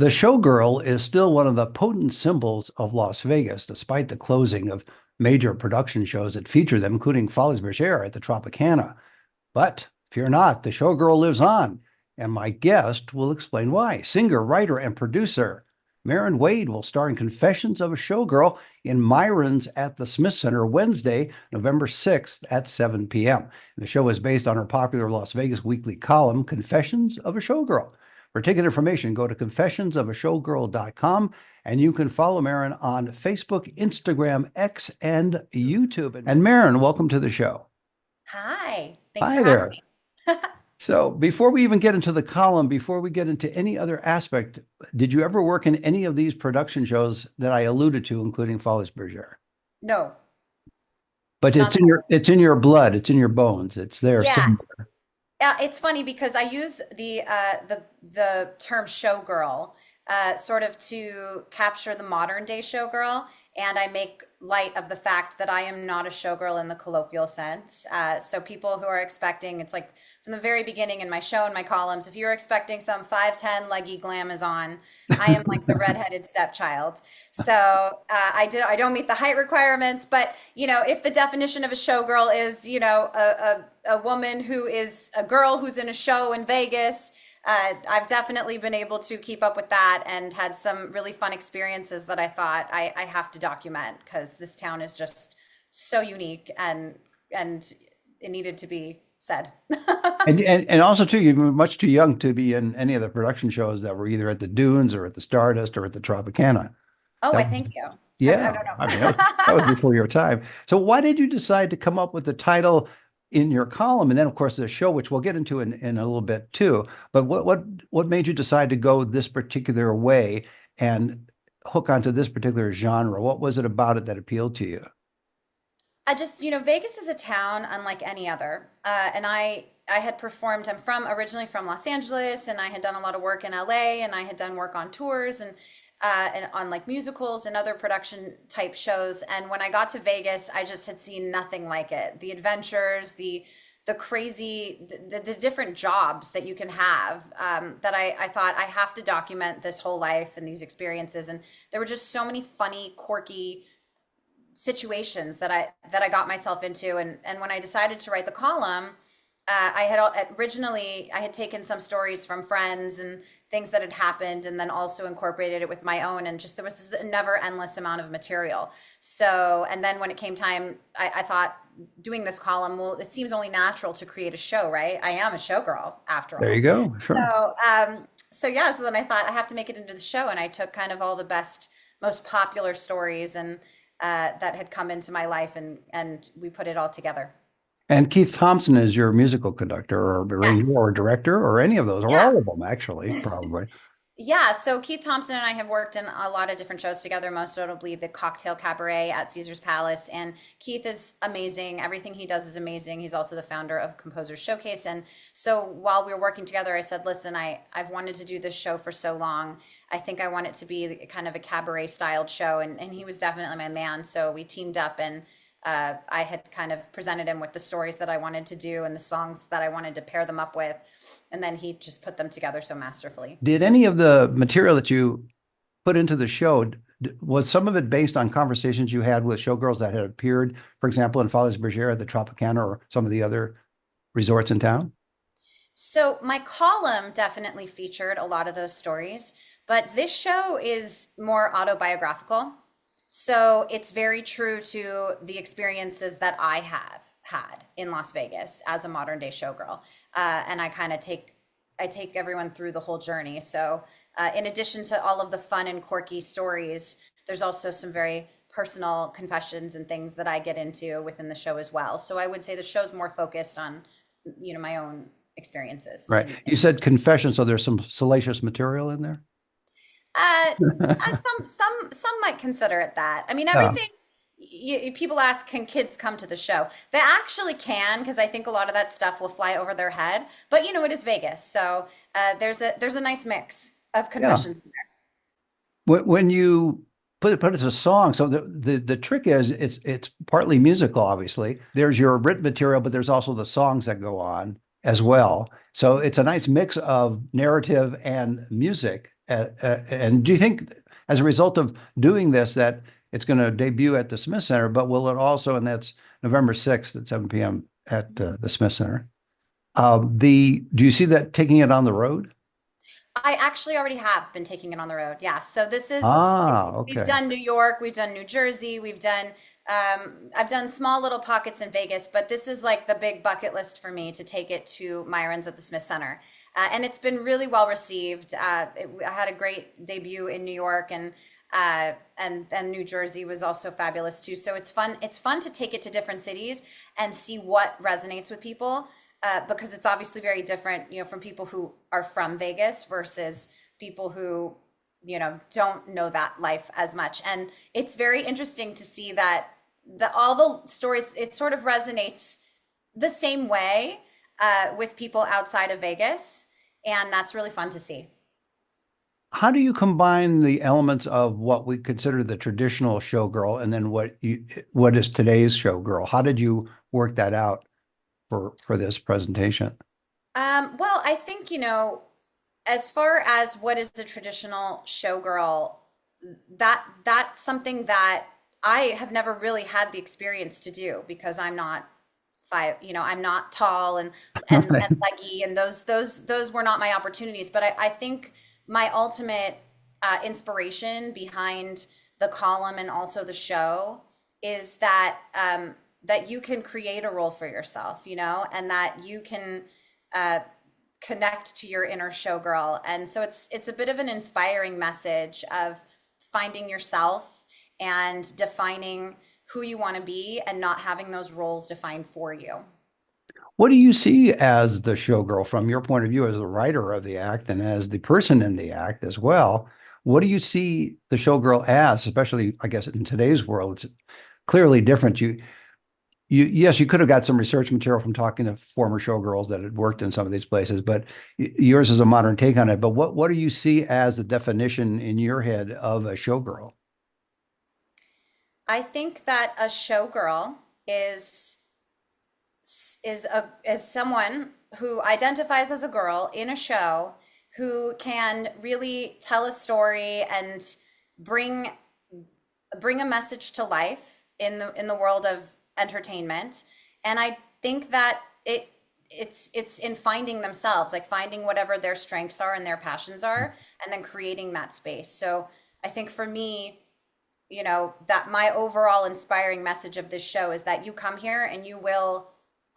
The Showgirl is still one of the potent symbols of Las Vegas, despite the closing of major production shows that feature them, including Folies Bergère at the Tropicana. But fear not, the Showgirl lives on, and my guest will explain why. Singer, writer, and producer Maren Wade will star in Confessions of a Showgirl in Myron's at the Smith Center Wednesday, November 6th at 7 p.m. The show is based on her popular Las Vegas weekly column, Confessions of a Showgirl. For ticket information, go to confessionsofashowgirl.com, and you can follow Maren on Facebook, Instagram, X, and YouTube. And Maren, welcome to the show. Hi, thanks Hi for having there. me. So before we even get into the column, before we get into any other aspect, did you ever work in any of these production shows that I alluded to, including Folies Bergère? No, But not at all. it's in your blood, it's in your bones, it's there Yeah, somewhere. it's funny because I use the term showgirl sort of to capture the modern day showgirl, and I make light of the fact that I am not a showgirl in the colloquial sense. So people who are expecting, it's like from the very beginning in my show and my columns, if you're expecting some 5'10" leggy glamazon, I am like the redheaded stepchild. So I don't meet the height requirements, but if the definition of a showgirl is a woman who is a girl who's in a show in Vegas. I've definitely been able to keep up with that and had some really fun experiences that I thought I have to document because this town is just so unique and it needed to be said. And also too, you're much too young to be in any of the production shows that were either at the Dunes or at the Stardust or at the Tropicana. Oh, That I thank you. I Yeah, don't I mean that was know. before your time. So why did you decide to come up with the title in your column, and then of course the show, which we'll get into in a little bit too? But what made you decide to go this particular way and hook onto this particular genre? What was it about it that appealed to you? I just, Vegas is a town unlike any other. And I had performed, I'm originally from Los Angeles, and I had done a lot of work in LA, and I had done work on tours and on like musicals and other production type shows. And when I got to Vegas, I just had seen nothing like it. The adventures, the crazy, the different jobs that you can have, that I thought I have to document this whole life and these experiences. And there were just so many funny, quirky situations that I got myself into. And when I decided to write the column, originally I had taken some stories from friends and things that had happened, and then also incorporated it with my own. And just there was this never endless amount of material. So, and then when it came time, I thought doing this column, well, it seems only natural to create a show, right? I am a showgirl after There you all. go. Sure. So yeah, so then I thought I have to make it into the show, and I took kind of all the best, most popular stories and that had come into my life, and we put it all together. And Keith Thompson is your musical conductor or arranger Yes. or director or any of those, or Yeah. all of them actually, probably. Yeah, so Keith Thompson and I have worked in a lot of different shows together, most notably the Cocktail Cabaret at Caesar's Palace. And Keith is amazing. Everything he does is amazing. He's also the founder of Composers Showcase. And so while we were working together, I said, listen, I've wanted to do this show for so long. I think I want it to be kind of a cabaret styled show. And he was definitely my man. So we teamed up, and I had kind of presented him with the stories that I wanted to do and the songs that I wanted to pair them up with. And then he just put them together so masterfully. Did any of the material that you put into the show, was some of it based on conversations you had with showgirls that had appeared, for example, in Folies Bergère at the Tropicana or some of the other resorts in town? So my column definitely featured a lot of those stories, but this show is more autobiographical. So it's very true to the experiences that I have had in Las Vegas as a modern day showgirl. And I take everyone through the whole journey. So in addition to all of the fun and quirky stories, there's also some very personal confessions and things that I get into within the show as well. So I would say the show's more focused on, my own experiences. Right. You said confession, so there's some salacious material in there? Uh, some might consider it that. I mean, Yeah. everything. People ask, can kids come to the show? They actually can, because I think a lot of that stuff will fly over their head. But it is Vegas, so there's a nice mix of Yeah. confessions in When you put it as a song, so the trick is it's partly musical, obviously. There's your written material, but there's also the songs that go on as well. So it's a nice mix of narrative and music And do you think, as a result of doing this, that it's going to debut at the Smith Center, but will it also, and that's November 6th at 7 p.m. at the Smith Center. Do you see that taking it on the road? I actually already have been taking it on the road. Yeah. So this is, Ah, we've okay. done New York, we've done New Jersey, I've done small little pockets in Vegas, but this is like the big bucket list for me to take it to Myron's at the Smith Center. And it's been really well received. I had a great debut in New York, and New Jersey was also fabulous too. So it's fun. It's fun to take it to different cities and see what resonates with people, because it's obviously very different, from people who are from Vegas versus people who, don't know that life as much. And it's very interesting to see that all the stories, it sort of resonates the same way with people outside of Vegas. And that's really fun to see. How do you combine the elements of what we consider the traditional showgirl and then what is today's showgirl? How did you work that out for this presentation? Well, I think, as far as what is a traditional showgirl, that's something that I have never really had the experience to do because I'm not five, I'm not tall and leggy, and those were not my opportunities. But I think my ultimate inspiration behind the column and also the show is that you can create a role for yourself, and that you can uh, connect to your inner showgirl. And so it's a bit of an inspiring message of finding yourself and defining who you want to be and not having those roles defined for you. What do you see as the showgirl from your point of view as the writer of the act and as the person in the act as well? What do you see the showgirl as, especially, I guess, in today's world? It's clearly different. Yes, you could have got some research material from talking to former showgirls that had worked in some of these places, but yours is a modern take on it. But what do you see as the definition in your head of a showgirl? I think that a showgirl is someone who identifies as a girl in a show who can really tell a story and bring bring a message to life in the world of entertainment. And I think that it's in finding themselves, like finding whatever their strengths are and their passions are, and then creating that space. So I think for me, that my overall inspiring message of this show is that you come here and you will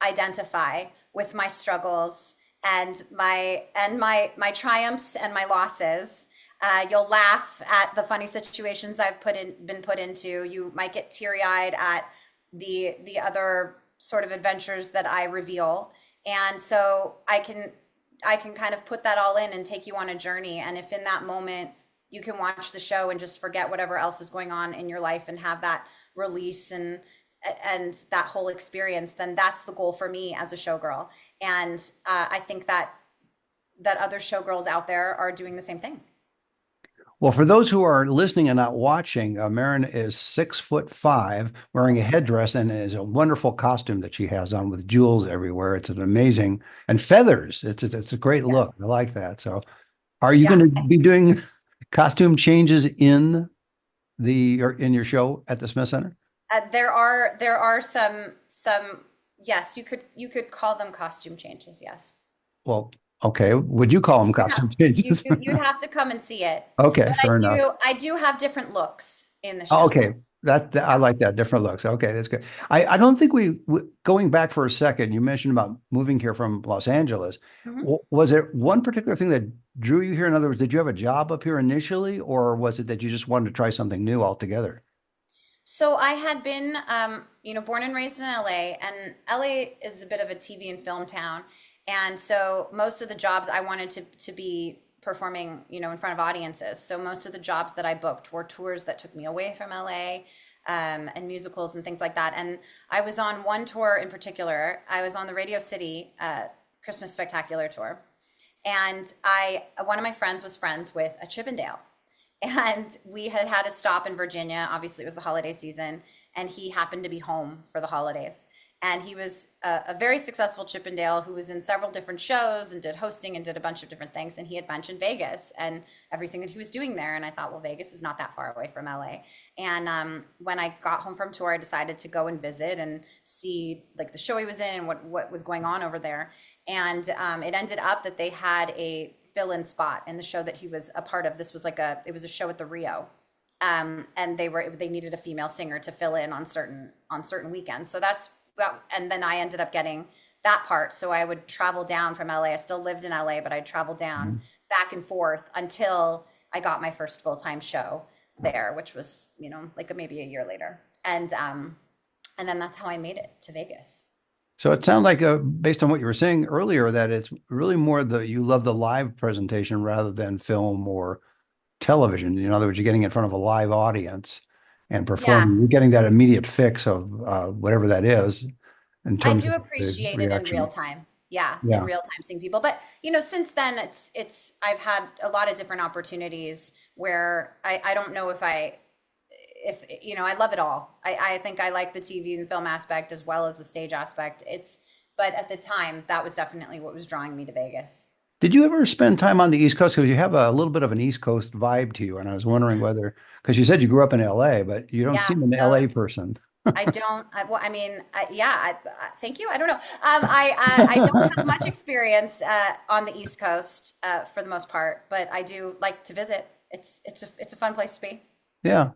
identify with my struggles and my triumphs and my losses. You'll laugh at the funny situations I've been put into. You might get teary eyed at the other sort of adventures that I reveal. And so I can kind of put that all in and take you on a journey. And if in that moment you can watch the show and just forget whatever else is going on in your life and have that release and that whole experience, then that's the goal for me as a showgirl. And I think that other showgirls out there are doing the same thing. Well, for those who are listening and not watching, Maren is 6'5", wearing a That's right. headdress, and is a wonderful costume that she has on with jewels everywhere. It's an amazing and feathers. It's a great Yeah. look. I like that. So, are you going Yeah. to be doing costume changes or in your show at the Smith Center? There are some, yes, you could call them costume changes. Yes. Well, okay. Would you call them You have costume you changes? you'd have to come and see it. Okay, But fair enough. I do have different looks in the Oh, show. okay. I Yeah. like that. Different looks. Okay, that's good. I don't think going back for a second, you mentioned about moving here from Los Angeles. Mhm. Was it one particular thing that drew you here? In other words, did you have a job up here initially, or was it that you just wanted to try something new altogether? So I had been, born and raised in LA, and LA is a bit of a TV and film town. And so most of the jobs I wanted to be performing, in front of audiences. So most of the jobs that I booked were tours that took me away from LA, and musicals and things like that. And I was on one tour in particular. I was on the Radio City Christmas Spectacular tour. And one of my friends was friends with a Chippendale. And we had a stop in Virginia. Obviously, it was the holiday season, and he happened to be home for the holidays. And he was a very successful Chippendale who was in several different shows and did hosting and did a bunch of different things. And he had mentioned Vegas and everything that he was doing there. And I thought, well, Vegas is not that far away from LA. And when I got home from tour, I decided to go and visit and see like the show he was in and what was going on over there. And it ended up that they had a fill-in spot in the show that he was a part of. This was it was a show at the Rio. And they needed a female singer to fill in on certain weekends. So and then I ended up getting that part. So I would travel down from LA. I still lived in LA, but I'd travel down back and forth until I got my first full-time show there, which was, like maybe a year later. And then that's how I made it to Vegas. So it sounds like, based on what you were saying earlier, that it's really more you love the live presentation rather than film or television. In other words, you're getting in front of a live audience and Yeah. performing. You're getting that immediate fix of whatever that is in I terms do of the appreciate it in real reaction. time. Yeah, in Yeah. real time seeing people. But since then it's I've had a lot of different opportunities where I don't know if I love it all. I think I like the TV and film aspect as well as the stage aspect. But at the time that was definitely what was drawing me to Vegas. Did you ever spend time on the East Coast? Because you have a little bit of an East Coast vibe to you. And I was wondering because you said you grew up in LA, but you don't Yeah, seem an no, LA person. I don't. Well, I mean, yeah. Thank you. I don't know. I don't have much experience on the East Coast for the most part, but I do like to visit. It's a fun place to be. Yeah.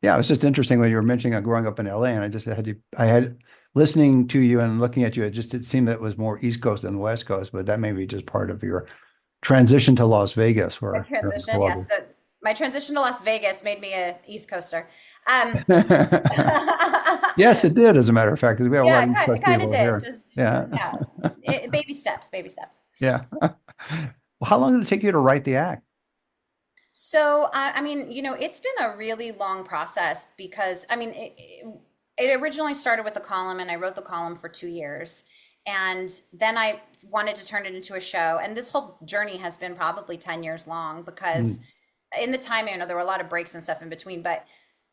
Yeah. It was just interesting when you were mentioning growing up in LA, and I had listening to you and looking at you, it seemed that it was more East Coast than West Coast, but that may be just part of your transition to Las Vegas My where you're in transition, yes. Columbus. My transition to Las Vegas made me a East Coaster. Um, Yes, it did, as a matter of fact, because we have a lot yeah, of East it Coast kind of people did. here. Just Yeah. yeah, baby steps, baby steps. Yeah. Well, how long did it take you to write the act? So, I mean, it's been a really long process because, I mean, it originally started with a column and I wrote the column for 2 years. And then I wanted to turn it into a show. And this whole journey has been probably 10 years long because Mm. in the time, there were a lot of breaks and stuff in between. But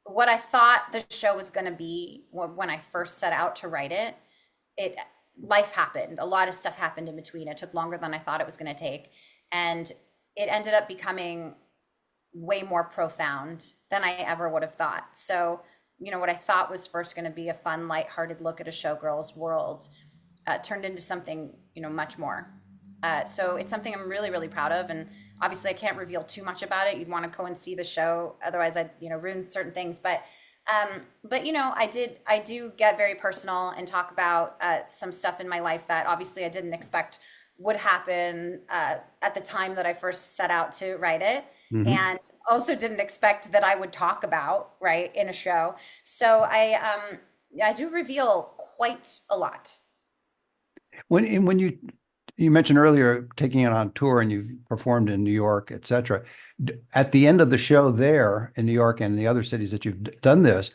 what I thought the show was going to be when I first set out to write it, it life happened. A lot of stuff happened in between. It took longer than I thought it was going to take. And it ended up becoming way more profound than I ever would have thought. So, what I thought was first going to be a fun, lighthearted look at a showgirl's world turned into something, much more. So it's something I'm really, really proud of. And obviously I can't reveal too much about it. You'd want to go and see the show. Otherwise I'd, ruin certain things. But I do get very personal and talk about some stuff in my life that obviously I didn't expect would happen at the time that I first set out to write it. Mhm. And also didn't expect that I would talk about, right, in a show. So I do reveal quite a lot. When you mentioned earlier taking it on tour and you performed in New York, et cetera, at the end of the show there in New York and the other cities that you've done this,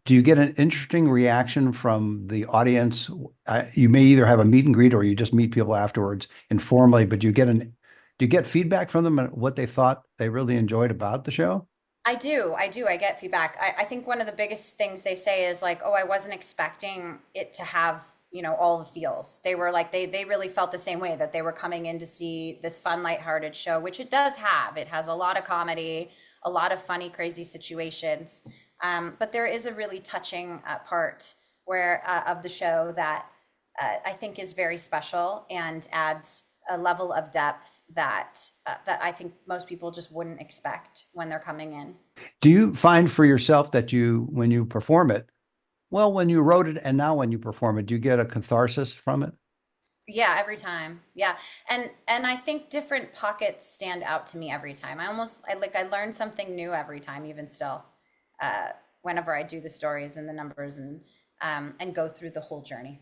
do you get an interesting reaction from the audience? You may either have a meet and greet or you just meet people afterwards informally, but do you get feedback from them on what they thought they really enjoyed about the show? I do. I get feedback. I think one of the biggest things they say is like, oh, I wasn't expecting it to have, all the feels. They were like, they really felt the same way that they were coming in to see this fun, lighthearted show, which it does have. It has a lot of comedy, a lot of funny, crazy situations. But there is a really touching part of the show that I think is very special and adds a level of depth that I think most people just wouldn't expect when they're coming in. Do you find for yourself that when you perform it, well, when you wrote it and now when you perform it, do you get a catharsis from it? Yeah, every time. Yeah. And I think different pockets stand out to me every time. I learn something new every time, even still, whenever I do the stories and the numbers and go through the whole journey.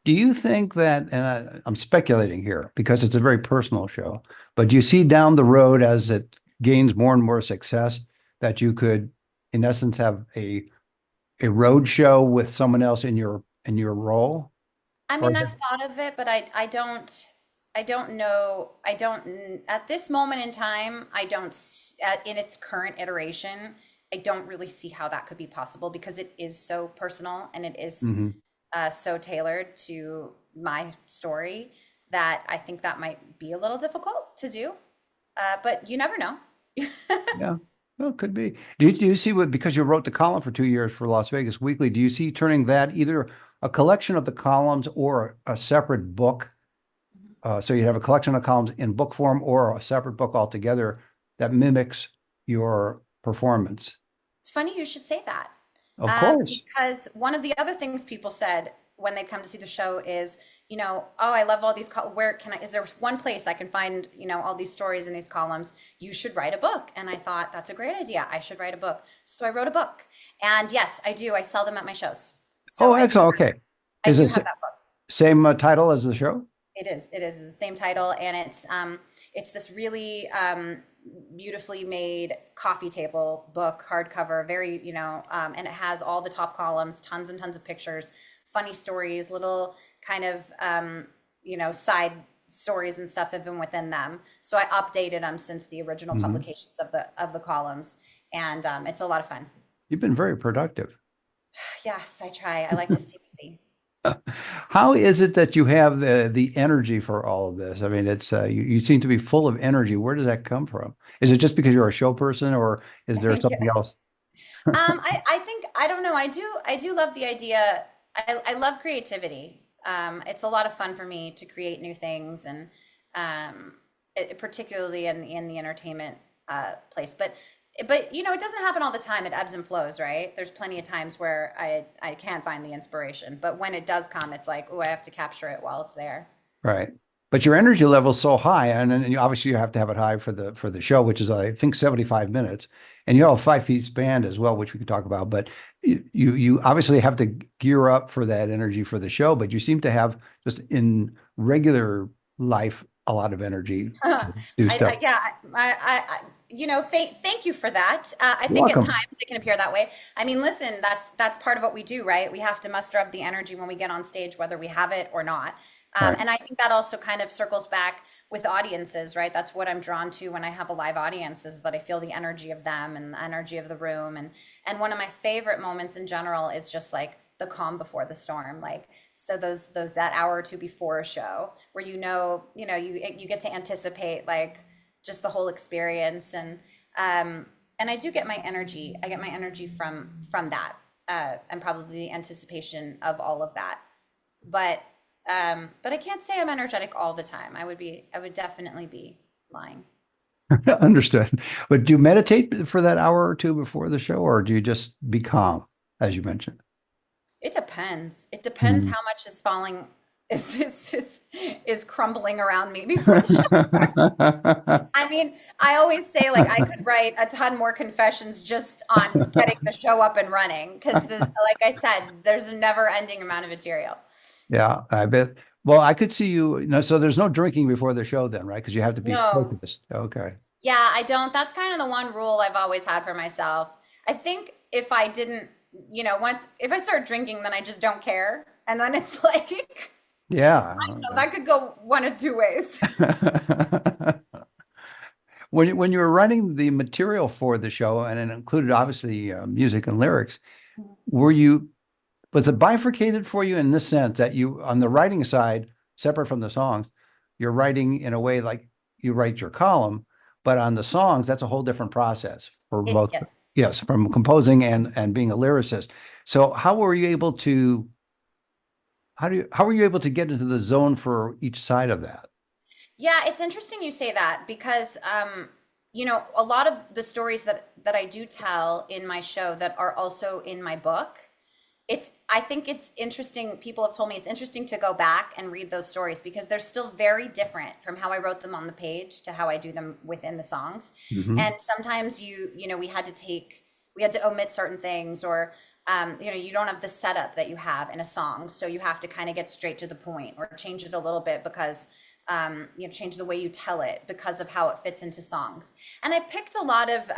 Do you think that, and I'm speculating here because it's a very personal show, but do you see down the road as it gains more and more success that you could, in essence, have a road show with someone else in your role? I Or mean, I've thought of it, but I don't know. At this moment in time, in its current iteration, I don't really see how that could be possible because it is so personal and it is Mhm. so tailored to my story that I think that might be a little difficult to do. But you never know. Yeah. Well, it could be. Do you see what, because you wrote the column for 2 years for Las Vegas Weekly, do you see turning that either a collection of the columns or a separate book? So you have a collection of columns in book form or a separate book altogether that mimics your performance. It's funny you should say that. Of course. Because one of the other things people said when they come to see the show is, oh, I love all these, where can I, is there one place I can find, all these stories in these columns? You should write a book. And I thought, that's a great idea. I should write a book. So I wrote a book. And yes, I do. I sell them at my shows. So Oh, excellent. Okay. I Is do it have that book. same title as the show? It is. It is the same title, and it's this really beautifully made coffee table book, hardcover, very and it has all the top columns, tons and tons of pictures, funny stories, little kind of side stories and stuff even within them. So I updated them since the original Mhm. publications of the columns, and it's a lot of fun. You've been very productive. Yes, I try. I like to stay busy. How is it that you have the energy for all of this? I mean, it's you seem to be full of energy. Where does that come from? Is it just because you're a show person, or is there something else? I think I don't know. I do love the idea. I love creativity. It's a lot of fun for me to create new things, and particularly in the entertainment place. But it doesn't happen all the time. It ebbs and flows, right? There's plenty of times where I can't find the inspiration, but when it does come, it's like, oh, I have to capture it while it's there. Right. But your energy level is so high, and then obviously you have to have it high for the show, which is I think 75 minutes, and you have a 5 piece band as well, which we could talk about. But you obviously have to gear up for that energy for the show, but you seem to have just in regular life a lot of energy to do stuff. Yeah, thank you for that. I You're think at welcome. times it can appear that way. I mean, listen, that's part of what we do, right? We have to muster up the energy when we get on stage, whether we have it or not. Right. And I think that also kind of circles back with audiences, right? That's what I'm drawn to when I have a live audience is that I feel the energy of them and the energy of the room. And one of my favorite moments in general is just like the calm before the storm. Like, so those that hour or two before a show where you get to anticipate like just the whole experience. And I do get my energy. I get my energy from that, and probably the anticipation of all of that. But I can't say I'm energetic all the time. I would definitely be lying. Understood. But do you meditate for that hour or two before the show, or do you just be calm, as you mentioned? It depends. It depends Mhm. how much is falling is crumbling around me before the show starts. I mean, I always say like I could write a ton more confessions just on getting the show up and running because like I said, there's a never ending amount of material. Yeah, I bet. Well, I could see you. No, so there's no drinking before the show then, right? Because you have to be No. focused. Okay. Yeah, I don't. That's kind of the one rule I've always had for myself. I think if I didn't, once if I start drinking, then I just don't care. And then it's like, I don't know, Yeah. that could go one of two ways. When you were writing the material for the show, and it included obviously music and lyrics, were you was it bifurcated for you in this sense that you on the writing side, separate from the songs, you're writing in a way like you write your column, but on the songs, that's a whole different process for both, Yes. yes, from composing and being a lyricist. So how were you able to how were you able to get into the zone for each side of that? Yeah, it's interesting you say that because a lot of the stories that I do tell in my show that are also in my book, I think it's interesting. People have told me it's interesting to go back and read those stories because they're still very different from how I wrote them on the page to how I do them within the songs. Hmm. And sometimes we had to omit certain things or you don't have the setup that you have in a song. So you have to kind of get straight to the point or change it a little bit because change the way you tell it because of how it fits into songs. And I picked a lot of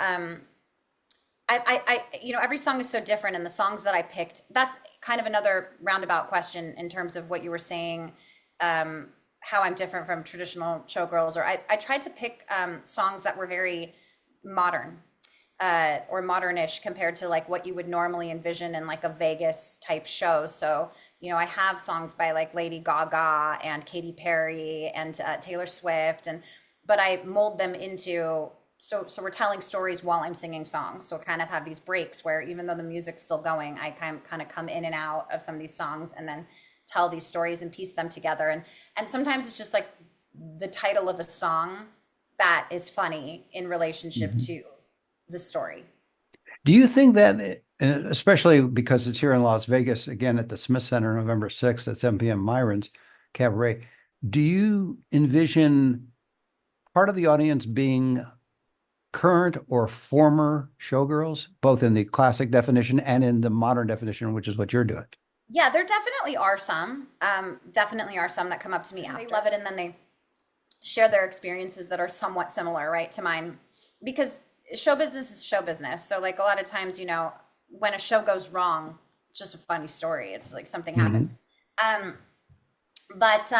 every song is so different, and the songs that I picked, that's kind of another roundabout question in terms of what you were saying, how I'm different from traditional showgirls, or I tried to pick songs that were very modern. or modernish compared to like what you would normally envision in like a Vegas type show. So, I have songs by like Lady Gaga and Katy Perry and Taylor Swift, but I mold them into so we're telling stories while I'm singing songs. So kind of have these breaks where even though the music's still going, I kind of come in and out of some of these songs and then tell these stories and piece them together. And sometimes it's just like the title of a song that is funny in relationship to the story. Do you think that, especially because it's here in Las Vegas, again at the Smith Center, November 6th at 7 p.m., Myron's Cabaret, do you envision part of the audience being current or former showgirls, both in the classic definition and in the modern definition, which is what you're doing? Yeah, there definitely are some. Definitely are some that come up to me after. They love it, and then they share their experiences that are somewhat similar, right, to mine. Because show business is show business. So like a lot of times, when a show goes wrong, it's just a funny story. It's like something happens. But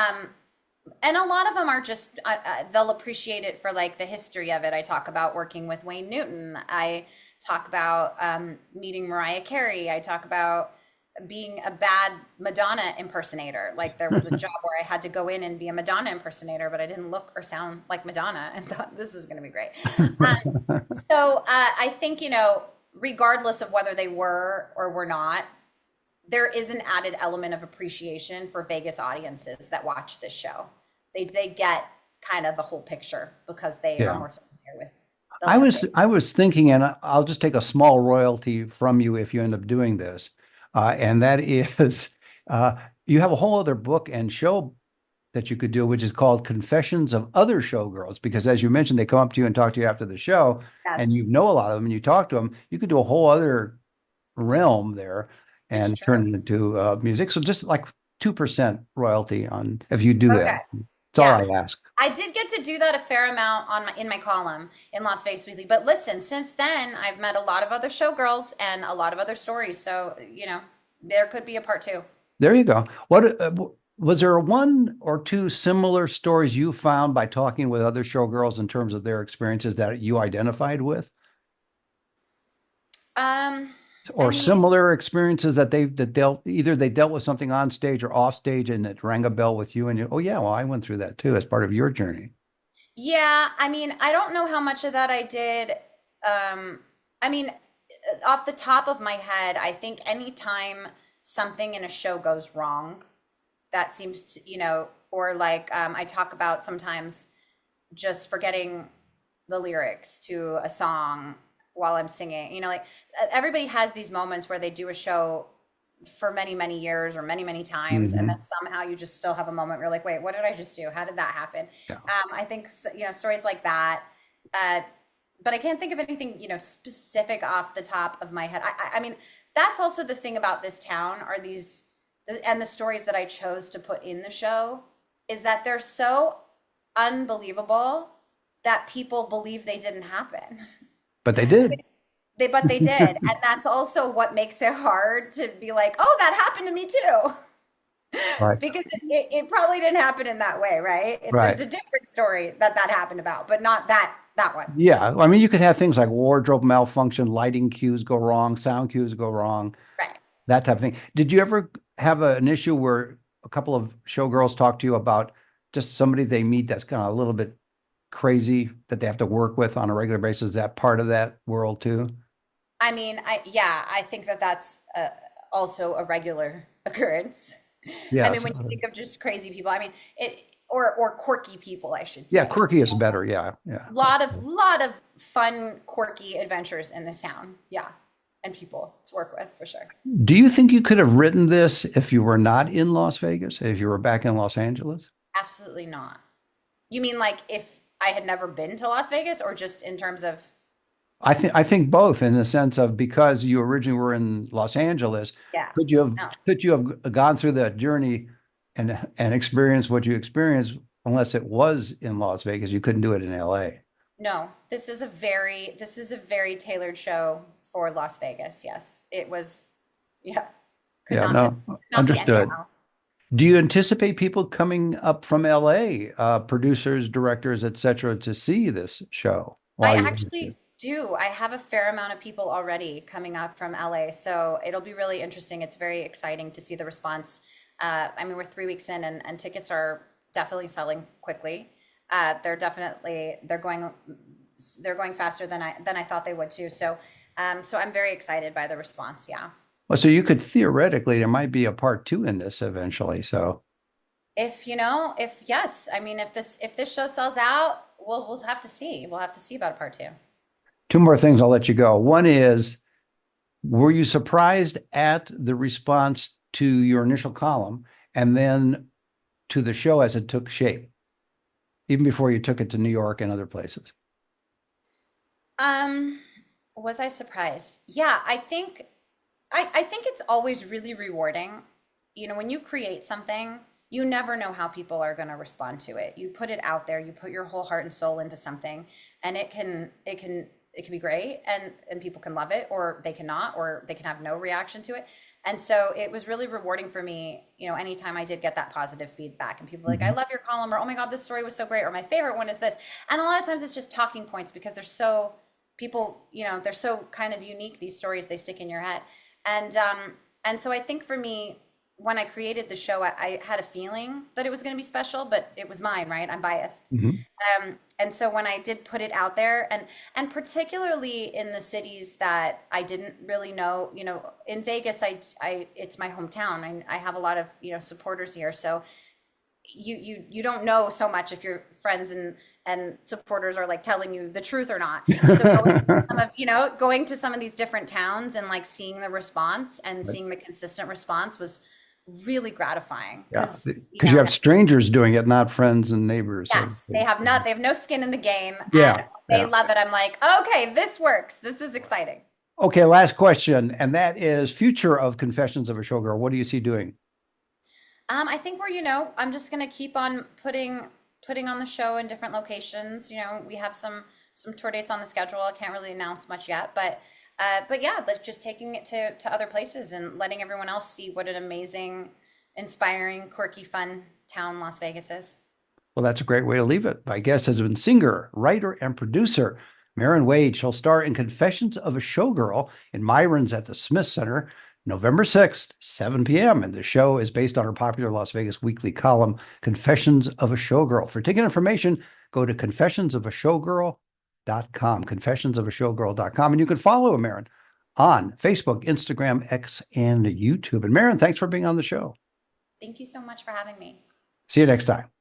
and a lot of them are just they'll appreciate it for like the history of it. I talk about working with Wayne Newton. I talk about meeting Mariah Carey. I talk about being a bad Madonna impersonator. Like there was a job where I had to go in and be a Madonna impersonator, but I didn't look or sound like Madonna, and thought this is going to be great. So I think, regardless of whether they were or were not, there is an added element of appreciation for Vegas audiences that watch this show. They get kind of the whole picture because they are more familiar with the landscape. I was thinking, and I'll just take a small royalty from you if you end up doing this, and that is you have a whole other book and show that you could do, which is called Confessions of Other Showgirls, because as you mentioned, they come up to you and talk to you after the show, and you know a lot of them, and you talk to them. You could do a whole other realm there and turn it into music. So just like 2% royalty on if you do that. That's all I ask. I did get to do that a fair amount in my column in Las Vegas Weekly. But listen, since then, I've met a lot of other showgirls and a lot of other stories. So, there could be a part 2. There you go. What was there one or two similar stories you found by talking with other showgirls in terms of their experiences that you identified with? Or similar experiences that they dealt with something on stage or off stage and it rang a bell with you and you, oh yeah, well, I went through that too as part of your journey. Yeah, I don't know how much of that I did. Off the top of my head, I think anytime something in a show goes wrong, that seems to, or like I talk about sometimes just forgetting the lyrics to a song while I'm singing, like everybody has these moments where they do a show for many, many years or many, many times. And then somehow you just still have a moment where you're like, wait, what did I just do? How did that happen? Yeah. I think, stories like that, but I can't think of anything, specific off the top of my head. I mean, that's also the thing about this town are and the stories that I chose to put in the show is that they're so unbelievable that people believe they didn't happen. But they did. But they did. And that's also what makes it hard to be like, oh, that happened to me too. Right. Because it probably didn't happen in that way, right? There's a different story that happened about, but not that one. Yeah. I mean, you could have things like wardrobe malfunction, lighting cues go wrong, sound cues go wrong. Right. That type of thing. Did you ever have an issue where a couple of showgirls talk to you about just somebody they meet that's kind of a little bit crazy that they have to work with on a regular basis? Is that part of that world too? I mean, I think that's also a regular occurrence. Yeah. I mean, when you think of just crazy people, I mean, or quirky people, I should say. Yeah, quirky is better. Yeah. Lot of fun, quirky adventures in this town. Yeah. And people to work with for sure. Do you think you could have written this if you were not in Las Vegas, if you were back in Los Angeles? Absolutely not. You mean like if I had never been to Las Vegas, or just in terms of? I think both, in the sense of because you originally were in Los Angeles. Yeah. Could you have gone through that journey and experienced what you experienced unless it was in Las Vegas? You couldn't do it in LA. No, this is a very tailored show for Las Vegas. Yes, it was. Yeah. Understood. Do you anticipate people coming up from LA, producers, directors, etc., to see this show? I actually do. I have a fair amount of people already coming up from LA, so it'll be really interesting. It's very exciting to see the response. I mean, we're 3 weeks in, and tickets are definitely selling quickly. They're going faster than I thought they would too. So I'm very excited by the response. Yeah. Well, so you could theoretically, there might be a part two in this eventually. So, If yes, I mean, if this show sells out, we'll have to see. We'll have to see about a part two. two more things, I'll let you go. One is, were you surprised at the response to your initial column and then to the show as it took shape, even before you took it to New York and other places? Um, was I surprised? Yeah, I think it's always really rewarding. When you create something, you never know how people are going to respond to it. You put it out there, you put your whole heart and soul into something, and it can be great, and people can love it, or they cannot, or they can have no reaction to it. And so it was really rewarding for me, anytime I did get that positive feedback and people were like, I Mhm. love your column, or oh my God, this story was so great, or my favorite one is this. And a lot of times it's just talking points because they're so people, they're so kind of unique, these stories, they stick in your head. And so I think for me, when I created the show, I had a feeling that it was going to be special, but it was mine, right? I'm biased. Mhm. And so when I did put it out there, and particularly in the cities that I didn't really know, in Vegas, it's my hometown. I have a lot of supporters here, so you don't know so much if your friends and supporters are like telling you the truth or not. So going to some of these different towns and like seeing the response and seeing the consistent response was really gratifying Yeah, because because you have strangers doing it, not friends and neighbors. yes, they have no skin in the game, Yeah, and they yeah. love it. I'm like, okay, this works. This is exciting. Okay, last question, and that is future of Confessions of a Showgirl. What do you see doing? I think I'm just gonna keep on putting on the show in different locations. We have some tour dates on the schedule. I can't really announce much yet, but yeah, like just taking it to other places and letting everyone else see what an amazing, inspiring, quirky, fun town Las Vegas is. Well, that's a great way to leave it. My guest has been singer, writer, and producer Maren Wade. She'll star in Confessions of a Showgirl in Myron's at the Smith Center, November 6th, 7 p.m. And the show is based on her popular Las Vegas weekly column, Confessions of a Showgirl. For ticket information, go to confessionsofashowgirl.com, confessionsofashowgirl.com. And you can follow Maren on Facebook, Instagram, X, and YouTube. And Maren, thanks for being on the show. Thank you so much for having me. See you next time.